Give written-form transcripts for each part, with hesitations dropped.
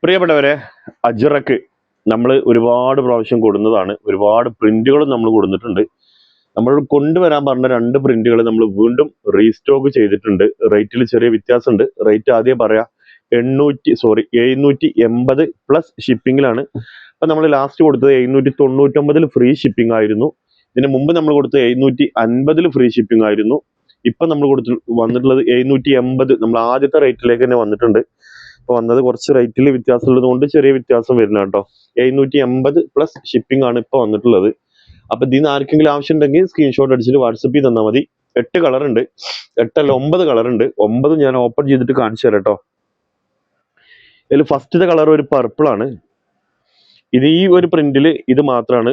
പ്രിയപ്പെട്ടവരെ, അജ്റക്ക് നമ്മൾ ഒരുപാട് പ്രാവശ്യം കൊടുക്കുന്നതാണ്. ഒരുപാട് പ്രിന്റുകളും നമ്മൾ കൊടുത്തിട്ടുണ്ട്. നമ്മൾ കൊണ്ടുവരാൻ പറഞ്ഞ 2 പ്രിന്റുകൾ നമ്മൾ വീണ്ടും റീസ്റ്റോക്ക് ചെയ്തിട്ടുണ്ട്. റേറ്റിൽ ചെറിയ വ്യത്യാസമുണ്ട്. റേറ്റ് ആദ്യം പറയാം. 780 പ്ലസ് ഷിപ്പിങ്ങിലാണ്. അപ്പൊ നമ്മൾ ലാസ്റ്റ് കൊടുത്തത് 799 ഫ്രീ ഷിപ്പിംഗ് ആയിരുന്നു. ഇതിന് മുമ്പ് നമ്മൾ കൊടുത്തത് 750 ഫ്രീ ഷിപ്പിംഗ് ആയിരുന്നു. ഇപ്പൊ നമ്മൾ വന്നിട്ടുള്ളത് 780. നമ്മൾ ആദ്യത്തെ റേറ്റിലേക്ക് തന്നെ വന്നിട്ടുണ്ട്. അപ്പൊ വന്നത് കുറച്ച് റേറ്റിൽ വ്യത്യാസം ഉള്ളത് കൊണ്ട് ചെറിയ വ്യത്യാസം വരുന്ന കേട്ടോ. 780 പ്ലസ് ഷിപ്പിംഗ് ആണ് ഇപ്പൊ വന്നിട്ടുള്ളത്. അപ്പൊ ഇതിന് ആർക്കെങ്കിലും ആവശ്യം ഉണ്ടെങ്കിൽ സ്ക്രീൻഷോട്ട് അടിച്ചിട്ട് വാട്സപ്പിൽ തന്നാൽ മതി. 8 കളർ ഉണ്ട്, 8 അല്ല 9 കളർ ഉണ്ട്. 9 ഞാൻ ഓപ്പൺ ചെയ്തിട്ട് കാണിച്ചു തരാം കേട്ടോ. ഇതിൽ ഫസ്റ്റത്തെ കളർ ഒരു പർപ്പിൾ ആണ്. ഇത് ഈ ഒരു പ്രിന്റിൽ ഇത് മാത്രമാണ്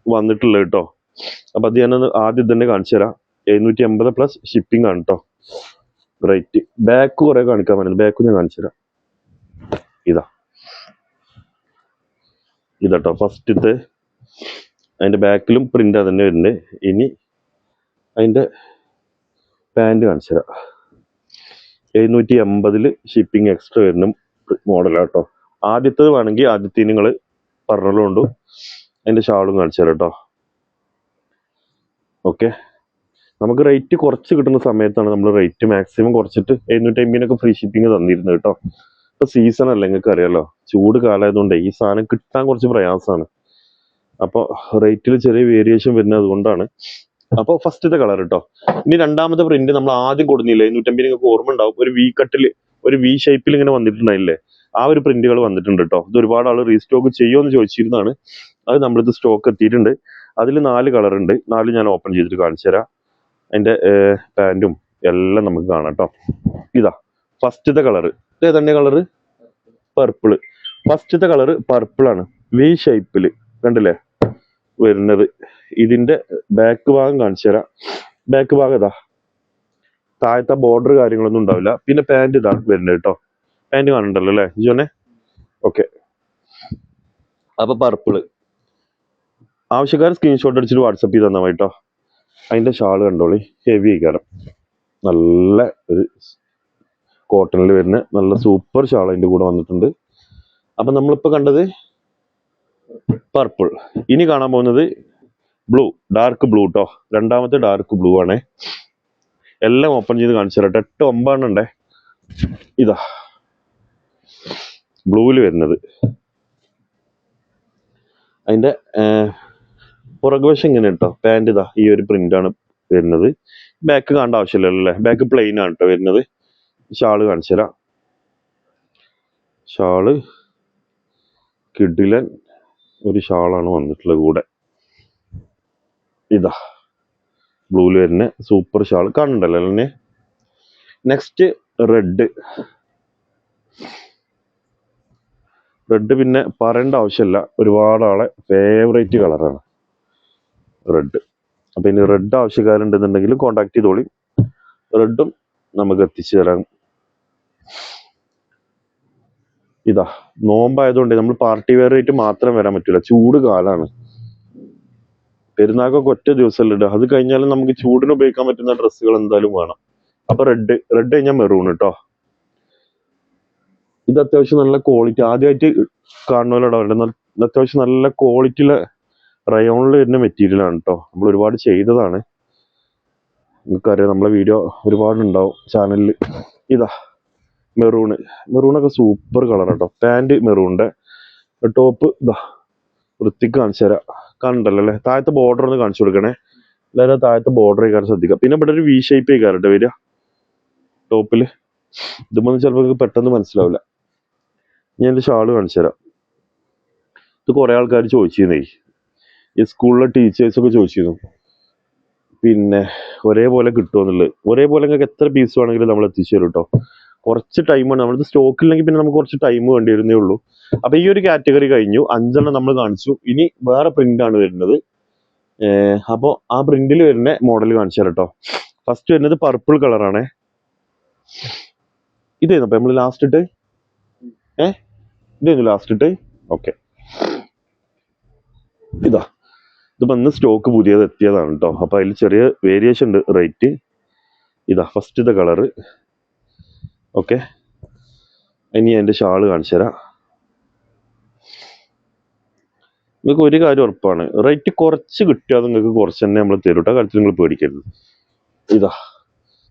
വന്നിട്ടുള്ളത് കേട്ടോ. അപ്പൊ അത് ഞാൻ ആദ്യം തന്നെ കാണിച്ചു തരാം. 780 പ്ലസ് ഷിപ്പിംഗ് ആണ് കേട്ടോ റേറ്റ്. ബാക്ക് കുറെ കാണിക്കാൻ പറ്റുന്നത്, ബാക്ക് ഞാൻ കാണിച്ചു തരാം. ഇതാട്ടോ ഫസ്റ്റത്തെ. അതിന്റെ ബാക്കിലും പ്രിന്റ് തന്നെ വരുന്നത്. ഇനി അതിന്റെ പാൻറ് കാണിച്ചു തരാം. 780 ഷിപ്പിംഗ് എക്സ്ട്രാ വരുന്ന മോഡലാട്ടോ. ആദ്യത്തേത് വേണമെങ്കിൽ ആദ്യത്തെ നിങ്ങൾ പറഞ്ഞുകൊണ്ടു. അതിന്റെ ഷാളും കാണിച്ചു തരാം കേട്ടോ. ഓക്കെ, നമുക്ക് റേറ്റ് കുറച്ച് കിട്ടുന്ന സമയത്താണ് നമ്മൾ റേറ്റ് മാക്സിമം കുറച്ചിട്ട് 750 ഫ്രീ ഷിപ്പിംഗ് തന്നിരുന്നത് കേട്ടോ. ഇപ്പൊ സീസൺ അല്ല, നിങ്ങൾക്ക് അറിയാലോ, ചൂട് കാലമായതുകൊണ്ട് ഈ സാധനം കിട്ടാൻ കുറച്ച് പ്രയാസമാണ്. അപ്പോൾ റേറ്റിൽ ചെറിയ വേരിയേഷൻ വരുന്നത് അതുകൊണ്ടാണ്. അപ്പോൾ ഫസ്റ്റത്തെ കളർ കേട്ടോ. ഇനി രണ്ടാമത്തെ പ്രിന്റ് നമ്മൾ ആദ്യം കൊടുക്കുന്നില്ല, 750 നിങ്ങൾക്ക് ഓർമ്മ ഉണ്ടാവും. ഒരു വി കട്ടിൽ, ഒരു വി ഷേപ്പിൽ ഇങ്ങനെ വന്നിട്ടുണ്ടായില്ലേ, ആ ഒരു പ്രിന്റുകൾ വന്നിട്ടുണ്ട് കേട്ടോ. ഇത് ഒരുപാട് ആൾ റീസ്റ്റോക്ക് ചെയ്യുമെന്ന് ചോദിച്ചിരുന്നതാണ്. അത് നമ്മളിത് സ്റ്റോക്ക് എത്തിയിട്ടുണ്ട്. അതിൽ 4 കളർ ഉണ്ട്. 4 ഞാൻ ഓപ്പൺ ചെയ്തിട്ട് കാണിച്ചു തരാം. അതിന്റെ പാൻറ്റും എല്ലാം നമുക്ക് കാണാം കേട്ടോ. ഇതാ ഫസ്റ്റത്തെ കളർ. ഇത് ഏതന്നെ കളറ്? പർപ്പിള്. ഫസ്റ്റത്തെ കളറ് പർപ്പിളാണ്. വി ഷേപ്പില് കണ്ടില്ലേ വരുന്നത്. ഇതിന്റെ ബാക്ക് ഭാഗം കാണിച്ചു തരാം. ബാക്ക് ഭാഗം ഇതാ, താഴത്തെ ബോർഡർ കാര്യങ്ങളൊന്നും ഉണ്ടാവില്ല. പിന്നെ പാൻറ് ഇതാ വരുന്നത് കേട്ടോ. പാൻറ് കാണണ്ടല്ലോ അല്ലേ ജോനെ? ഓക്കെ, അപ്പൊ പർപ്പിള് ആവശ്യക്കാർ സ്ക്രീൻഷോട്ട് അടിച്ചിട്ട് വാട്സപ്പ് ചെയ്ത് തന്നാൽ മതി കേട്ടോ. അതിന്റെ ഷാള് കണ്ടോളി, ഹെവി ആയിക്കാരം. നല്ല ഒരു കോട്ടണിൽ വരുന്ന നല്ല സൂപ്പർ ഷാൾ അതിന്റെ കൂടെ വന്നിട്ടുണ്ട്. അപ്പൊ നമ്മളിപ്പോ കണ്ടത് പർപ്പിൾ. ഇനി കാണാൻ പോകുന്നത് ബ്ലൂ, ഡാർക്ക് ബ്ലൂ കേട്ടോ. രണ്ടാമത്തെ ഡാർക്ക് ബ്ലൂ ആണേ. എല്ലാം ഓപ്പൺ ചെയ്ത് കാണിച്ചു തരട്ടെ. 8 9 ഉണ്ടേ. ഇതാ ബ്ലൂവിൽ വരുന്നത്. അതിന്റെ പുറകുവശം ഇങ്ങനെ കേട്ടോ. പാൻറ് ഇതാ ഈ ഒരു പ്രിന്റ് ആണ് വരുന്നത്. ബാക്ക് കാണേണ്ട ആവശ്യമില്ലല്ലോ അല്ലേ, ബാക്ക് പ്ലെയിൻ ആണ് കേട്ടോ വരുന്നത്. ഷാള് കാണിച്ചു തരാം. ഷാള് കിഡിലൻ ഒരു ഷാളാണ് വന്നിട്ടുള്ളത് കൂടെ. ഇതാ ബ്ലൂവിൽ വരുന്ന സൂപ്പർ ഷാൾ കാണണ്ടല്ലോ അല്ലേ. Next red. റെഡ് പിന്നെ പറയേണ്ട ആവശ്യമില്ല, ഒരുപാട് ആളെ ഫേവറേറ്റ് കളറാണ് റെഡ്. അപ്പൊ ഇനി റെഡ് ആവശ്യക്കാരുണ്ടെന്നുണ്ടെങ്കിൽ കോണ്ടാക്ട് ചെയ്തോളി. റെഡും നമുക്ക് എത്തിച്ചു തരാം. ഇതാ നോമ്പായതുകൊണ്ട് നമ്മൾ പാർട്ടി വെയർ ആയിട്ട് മാത്രം വരാൻ പറ്റില്ല, ചൂട് കാലാണ്. പെരുന്നാക്കൊക്കെ ഒറ്റ ദിവസമല്ല ഇടുക, അത് കഴിഞ്ഞാലും നമുക്ക് ചൂടിന് ഉപയോഗിക്കാൻ പറ്റുന്ന ഡ്രസ്സുകൾ എന്തായാലും വേണം. അപ്പൊ റെഡ് കഴിഞ്ഞാൽ മെറൂൺ കേട്ടോ. ഇത് അത്യാവശ്യം നല്ല ക്വാളിറ്റി, ആദ്യമായിട്ട് കാണുന്നവരോട് അവരുടെ അത്യാവശ്യം നല്ല ക്വാളിറ്റിയിലെ റയോണിൽ വരുന്ന മെറ്റീരിയൽ ആണ് കേട്ടോ. നമ്മൾ ഒരുപാട് ചെയ്തതാണ്, നിങ്ങൾക്കറിയാം, നമ്മളെ വീഡിയോ ഒരുപാടുണ്ടാവും ചാനലിൽ. ഇതാ മെറൂണൊക്കെ സൂപ്പർ കളർ കേട്ടോ. പാൻറ് മെറൂണിന്റെ, ടോപ്പ് ഇതാ വൃത്തിക്ക് കാണിച്ചു തരാം. കാണണ്ടല്ലോ അല്ലേ. താഴത്തെ ബോർഡർ ഒന്ന് കാണിച്ചു കൊടുക്കണേ. എല്ലാവരും താഴത്തെ ബോർഡർ ആയിക്കാരം ശ്രദ്ധിക്കുക. പിന്നെ ഇവിടെ ഒരു വി ഷേപ്പ് ആയിക്കാരട്ടെ വരിക ടോപ്പില്. ഇതുമ്പോൾ ചിലപ്പോൾ നിങ്ങൾക്ക് പെട്ടെന്ന് മനസ്സിലാവില്ല. ഞാൻ എൻ്റെ ഷാള് കാണിച്ചു തരാം. ഇത് കുറെ ആൾക്കാർ ചോദിച്ചിരുന്നേ, ഈ സ്കൂളിലെ ടീച്ചേഴ്സൊക്കെ ചോദിച്ചിരുന്നു പിന്നെ ഒരേപോലെ കിട്ടുമെന്നുള്ളത്. ഒരേപോലെ നിങ്ങൾക്ക് എത്ര പീസ് വേണമെങ്കിലും നമ്മൾ എത്തിച്ചു തരും കേട്ടോ. കുറച്ച് ടൈമാണ്, നമ്മളിത് സ്റ്റോക്കില്ലെങ്കിൽ പിന്നെ നമുക്ക് കുറച്ച് ടൈം വേണ്ടി വരുന്നേ ഉള്ളൂ. അപ്പൊ ഈ ഒരു കാറ്റഗറി കഴിഞ്ഞു. 5 നമ്മൾ കാണിച്ചു. ഇനി വേറെ പ്രിന്റ് ആണ് വരുന്നത്. അപ്പോൾ ആ പ്രിന്റിൽ വരുന്ന മോഡൽ കാണിച്ചു തരാം കേട്ടോ. ഫസ്റ്റ് വരുന്നത് പർപ്പിൾ കളറാണേ. ഇതായിരുന്നു അപ്പൊ നമ്മൾ ലാസ്റ്റ് ഇട്ട് ഇതായിരുന്നു ലാസ്റ്റ് ഇട്ട്. ഓക്കെ, ഇതാ ഇത് വന്ന് സ്റ്റോക്ക് പുതിയത് എത്തിയതാണ് കേട്ടോ. അപ്പൊ അതിൽ ചെറിയ വേരിയേഷൻ ഉണ്ട് റേറ്റ്. ഇതാ ഫസ്റ്റത്തെ കളറ്. ഓക്കെ, ഇനി എൻ്റെ ഷാള് കാണിച്ചു തരാം. നിങ്ങൾക്ക് ഒരു കാര്യം ഉറപ്പാണ്, റേറ്റ് കുറച്ച് കിട്ടിയാൽ നിങ്ങൾക്ക് കുറച്ച് തന്നെ നമ്മൾ തരും കേട്ടോ. കാര്യത്തിൽ നിങ്ങൾ പേടിക്കരുത്. ഇതാ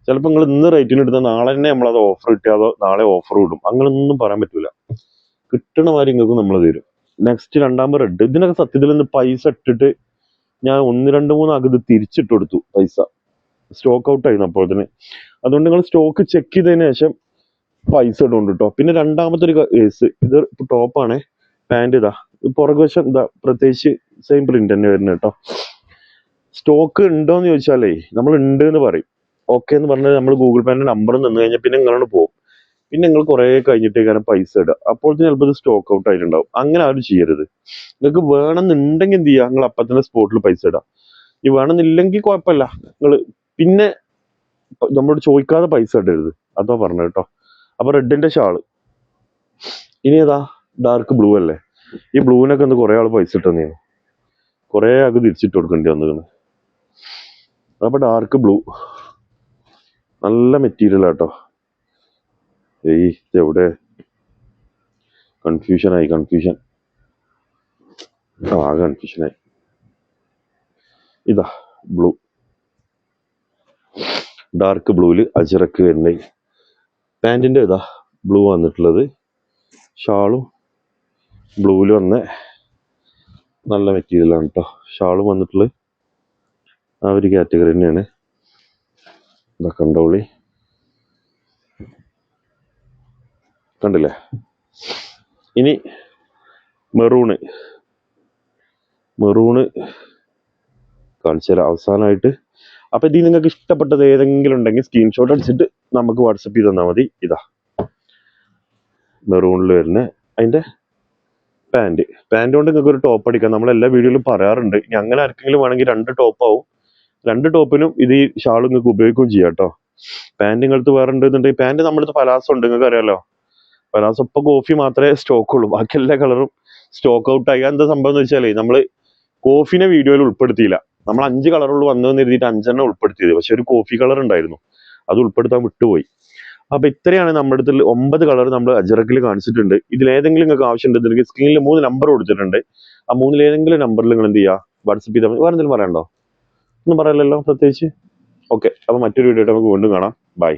ചിലപ്പോൾ നിങ്ങൾ ഇന്ന് റേറ്റിന് എടുത്താൽ നാളെ തന്നെ നമ്മളത് ഓഫർ കിട്ടിയാതോ നാളെ ഓഫർ വിടും, അങ്ങനൊന്നും പറയാൻ പറ്റൂല. കിട്ടണ മാതിരി നിങ്ങൾക്ക് നമ്മൾ തരും. നെക്സ്റ്റ് രണ്ടാമത് റെഡ്. ഇതിനൊക്കെ സത്യത്തിൽ നിന്ന് പൈസ ഇട്ടിട്ട് ഞാൻ 1 2 3 ആൾക്ക് ഇത് തിരിച്ചിട്ട് കൊടുത്തു. പൈസ സ്റ്റോക്ക് ഔട്ട് ആയിരുന്നു അപ്പോൾ തന്നെ. അതുകൊണ്ട് നിങ്ങൾ സ്റ്റോക്ക് ചെക്ക് ചെയ്തതിന് ശേഷം പൈസ ഇടുന്നുണ്ട് കേട്ടോ. പിന്നെ രണ്ടാമത്തെ ഒരു കേസ്, ഇത് ടോപ്പാണ്. പാൻറ് ഇതാ, പുറകുവശം ഇതാ പ്രത്യേകിച്ച് സെയിം പ്രിന്റ് തന്നെ വരുന്നത് കേട്ടോ. സ്റ്റോക്ക് ഉണ്ടോന്ന് ചോദിച്ചാലേ നമ്മൾ ഉണ്ട് എന്ന് പറയും. ഓക്കെ എന്ന് പറഞ്ഞാൽ നമ്മൾ ഗൂഗിൾ പേന്റെ നമ്പർ നിന്ന് കഴിഞ്ഞാൽ പിന്നെ നിങ്ങളോട് പോകും. പിന്നെ നിങ്ങൾ കുറെ കഴിഞ്ഞിട്ട് കാരണം പൈസ ഇടുക. അപ്പോൾ ചിലപ്പോൾ ഇത് സ്റ്റോക്ക് ഔട്ട് ആയിട്ടുണ്ടാവും. അങ്ങനെ ആരും ചെയ്യരുത്. നിങ്ങൾക്ക് വേണമെന്നുണ്ടെങ്കിൽ എന്ത് ചെയ്യുക, നിങ്ങൾ അപ്പം തന്നെ സ്പോട്ടിൽ പൈസ ഇടാം. ഈ വേണമെന്നില്ലെങ്കിൽ കുഴപ്പമില്ല, നിങ്ങൾ പിന്നെ നമ്മളോട് ചോദിക്കാതെ പൈസ ഇടരുത്. അതോ പറഞ്ഞു കേട്ടോ. അപ്പൊ റെഡിന്റെ ഷാള്. ഇനി ഏതാ, ഡാർക്ക് ബ്ലൂ അല്ലേ. ഈ ബ്ലൂവിനൊക്കെ ഒന്ന് കുറെ ആൾ പൈസ ഇട്ടെന്നു, കുറെ ആൾക്ക് തിരിച്ചിട്ട് കൊടുക്കേണ്ടി വന്നു. അപ്പൊ ഡാർക്ക് ബ്ലൂ നല്ല മെറ്റീരിയൽ ആട്ടോ. എവിടെ കൺഫ്യൂഷൻ. ആകെ കൺഫ്യൂഷനായി. ഇതാ ബ്ലൂ, ഡാർക്ക് ബ്ലൂവിൽ അജറക്ക് വരുന്ന പാൻറ്റിന്റെ ഇതാ ബ്ലൂ വന്നിട്ടുള്ളത്. ഷാളും ബ്ലൂവിൽ വന്ന നല്ല മെറ്റീരിയലാണ് കേട്ടോ. ഷാളും വന്നിട്ടുള്ളത് ആ ഒരു കാറ്റഗറി തന്നെയാണ്. ഇതാ കണ്ടോളി, കണ്ടില്ലേ. ഇനി മെറൂണ് കാണിച്ചു തരാം അവസാനമായിട്ട്. അപ്പൊ ഇതിൽ നിങ്ങൾക്ക് ഇഷ്ടപ്പെട്ടത് ഏതെങ്കിലും ഉണ്ടെങ്കിൽ സ്ക്രീൻഷോട്ട് അടിച്ചിട്ട് നമുക്ക് വാട്സപ്പ് ചെയ്ത് തന്നാൽ മതി. ഇതാ മെറൂണിൽ വരുന്ന അതിന്റെ പാൻറ് കൊണ്ട് നിങ്ങൾക്ക് ഒരു ടോപ്പ് അടിക്കാം. നമ്മൾ എല്ലാ വീഡിയോയിലും പറയാറുണ്ട്. ഇനി അങ്ങനെ ആർക്കെങ്കിലും വേണമെങ്കിൽ 2 ടോപ്പ് ആവും. 2 ടോപ്പിനും ഇത് ഈ ഷാൾ നിങ്ങൾക്ക് ഉപയോഗിക്കുകയും ചെയ്യാം കേട്ടോ. പാൻറ് നിങ്ങളടുത്ത് വേറെ ഉണ്ടെന്നുണ്ടെങ്കിൽ പാൻറ് നമ്മുടെ പലാസോ ഉണ്ട്, നിങ്ങൾക്ക് അറിയാലോ. പലാസോ ഇപ്പൊ കോഫി മാത്രമേ സ്റ്റോക്ക് ഉള്ളൂ, ബാക്കി എല്ലാ കളറും സ്റ്റോക്ക് ഔട്ട് ആയി. എന്താ സംഭവം എന്ന് വെച്ചാലേ, നമ്മള് കോഫിനെ വീഡിയോയിൽ ഉൾപ്പെടുത്തിയില്ല. നമ്മൾ 5 കളറുകൾ വന്നു എഴുതിയിട്ട് 5 ഉൾപ്പെടുത്തിയത്. പക്ഷെ ഒരു കോഫി കളർ ഉണ്ടായിരുന്നു, അത് ഉൾപ്പെടുത്താൻ വിട്ടുപോയി. അപ്പൊ ഇത്രയാണ് നമ്മുടെ അടുത്ത് 9 കളർ നമ്മൾ അജറക്കിൽ കാണിച്ചിട്ടുണ്ട്. ഇതിലേതെങ്കിലും നിങ്ങൾക്ക് ആവശ്യമുണ്ടെങ്കിൽ സ്ക്രീനിൽ 3 നമ്പർ കൊടുത്തിട്ടുണ്ട്. ആ 3 ഏതെങ്കിലും നമ്പറിൽ നിങ്ങൾ എന്ത് ചെയ്യുക, വാട്സപ്പ് ചെയ്താൽ മതി. വേറെ എന്തെങ്കിലും പറയണ്ടോ? ഒന്നും പറയല്ലോ പ്രത്യേകിച്ച്. ഓക്കെ, അപ്പൊ മറ്റൊരു വീഡിയോ ആയിട്ട് നമുക്ക് വീണ്ടും കാണാം. ബൈ.